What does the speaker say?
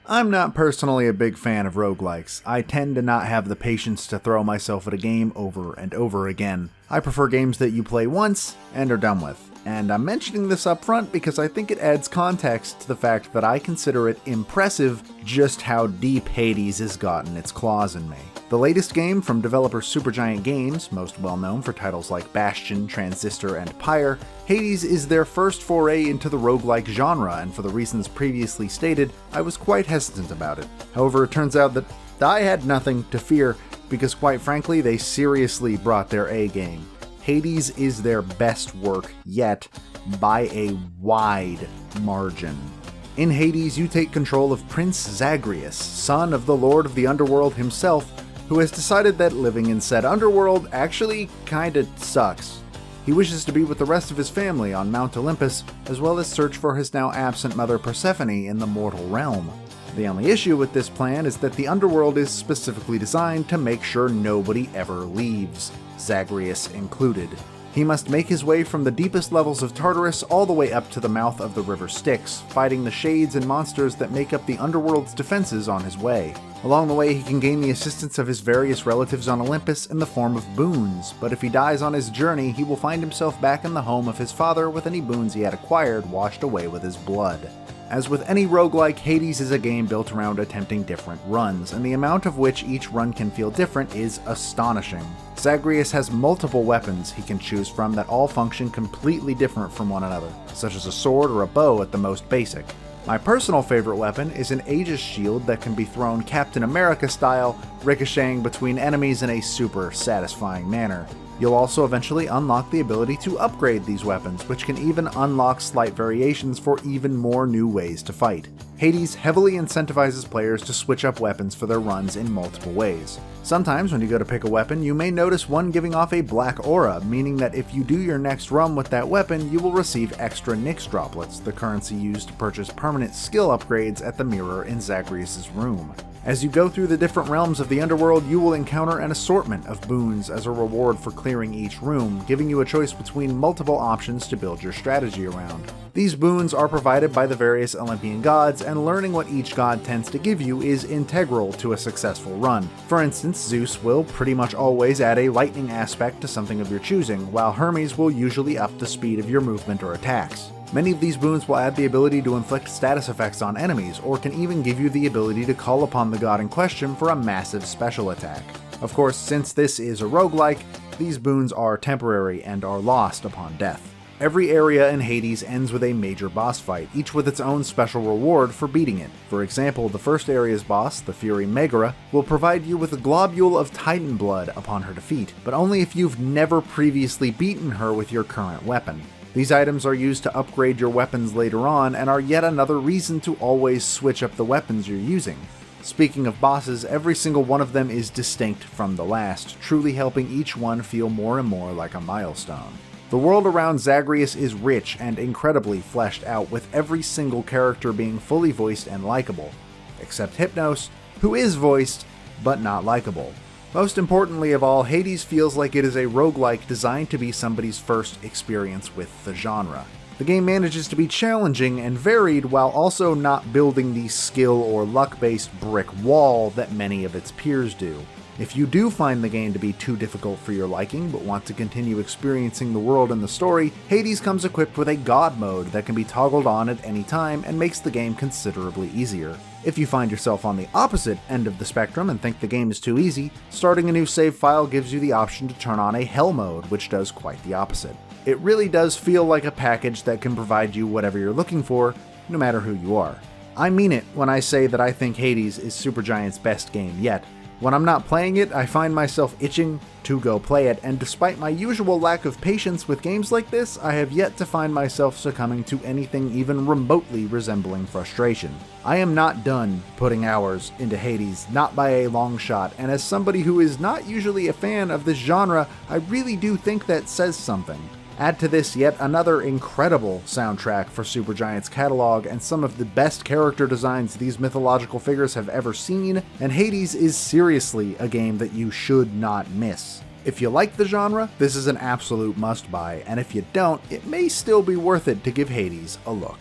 I'm not personally a big fan of roguelikes. I tend to not have the patience to throw myself at a game over and over again. I prefer games that you play once and are done with. And I'm mentioning this up front because I think it adds context to the fact that I consider it impressive just how deep Hades has gotten its claws in me. The latest game from developer Supergiant Games, most well known for titles like Bastion, Transistor, and Pyre, Hades is their first foray into the roguelike genre, and for the reasons previously stated, I was quite hesitant about it. However, it turns out that I had nothing to fear, because quite frankly, they seriously brought their A game. Hades is their best work yet, by a wide margin. In Hades, you take control of Prince Zagreus, son of the Lord of the Underworld himself, who has decided that living in said underworld actually kinda sucks. He wishes to be with the rest of his family on Mount Olympus, as well as search for his now absent mother Persephone in the mortal realm. The only issue with this plan is that the underworld is specifically designed to make sure nobody ever leaves, Zagreus included. He must make his way from the deepest levels of Tartarus all the way up to the mouth of the river Styx, fighting the shades and monsters that make up the underworld's defenses on his way. Along the way, he can gain the assistance of his various relatives on Olympus in the form of boons, but if he dies on his journey, he will find himself back in the home of his father with any boons he had acquired washed away with his blood. As with any roguelike, Hades is a game built around attempting different runs, and the amount of which each run can feel different is astonishing. Zagreus has multiple weapons he can choose from that all function completely different from one another, such as a sword or a bow at the most basic. My personal favorite weapon is an Aegis shield that can be thrown Captain America style, ricocheting between enemies in a super satisfying manner. You'll also eventually unlock the ability to upgrade these weapons, which can even unlock slight variations for even more new ways to fight. Hades heavily incentivizes players to switch up weapons for their runs in multiple ways. Sometimes when you go to pick a weapon, you may notice one giving off a black aura, meaning that if you do your next run with that weapon, you will receive extra Nyx droplets, the currency used to purchase permanent skill upgrades at the mirror in Zagreus' room. As you go through the different realms of the underworld, you will encounter an assortment of boons as a reward for clearing each room, giving you a choice between multiple options to build your strategy around. These boons are provided by the various Olympian gods, and learning what each god tends to give you is integral to a successful run. For instance, Zeus will pretty much always add a lightning aspect to something of your choosing, while Hermes will usually up the speed of your movement or attacks. Many of these boons will add the ability to inflict status effects on enemies, or can even give you the ability to call upon the god in question for a massive special attack. Of course, since this is a roguelike, these boons are temporary and are lost upon death. Every area in Hades ends with a major boss fight, each with its own special reward for beating it. For example, the first area's boss, the Fury Megara, will provide you with a globule of Titan blood upon her defeat, but only if you've never previously beaten her with your current weapon. These items are used to upgrade your weapons later on, and are yet another reason to always switch up the weapons you're using. Speaking of bosses, every single one of them is distinct from the last, truly helping each one feel more and more like a milestone. The world around Zagreus is rich and incredibly fleshed out, with every single character being fully voiced and likable, except Hypnos, who is voiced, but not likable. Most importantly of all, Hades feels like it is a roguelike designed to be somebody's first experience with the genre. The game manages to be challenging and varied while also not building the skill or luck-based brick wall that many of its peers do. If you do find the game to be too difficult for your liking but want to continue experiencing the world and the story, Hades comes equipped with a god mode that can be toggled on at any time and makes the game considerably easier. If you find yourself on the opposite end of the spectrum and think the game is too easy, starting a new save file gives you the option to turn on a hell mode, which does quite the opposite. It really does feel like a package that can provide you whatever you're looking for, no matter who you are. I mean it when I say that I think Hades is Supergiant's best game yet. When I'm not playing it, I find myself itching to go play it, and despite my usual lack of patience with games like this, I have yet to find myself succumbing to anything even remotely resembling frustration. I am not done putting hours into Hades, not by a long shot, and as somebody who is not usually a fan of this genre, I really do think that says something. Add to this yet another incredible soundtrack for Supergiant's catalog and some of the best character designs these mythological figures have ever seen, and Hades is seriously a game that you should not miss. If you like the genre, this is an absolute must-buy, and if you don't, it may still be worth it to give Hades a look.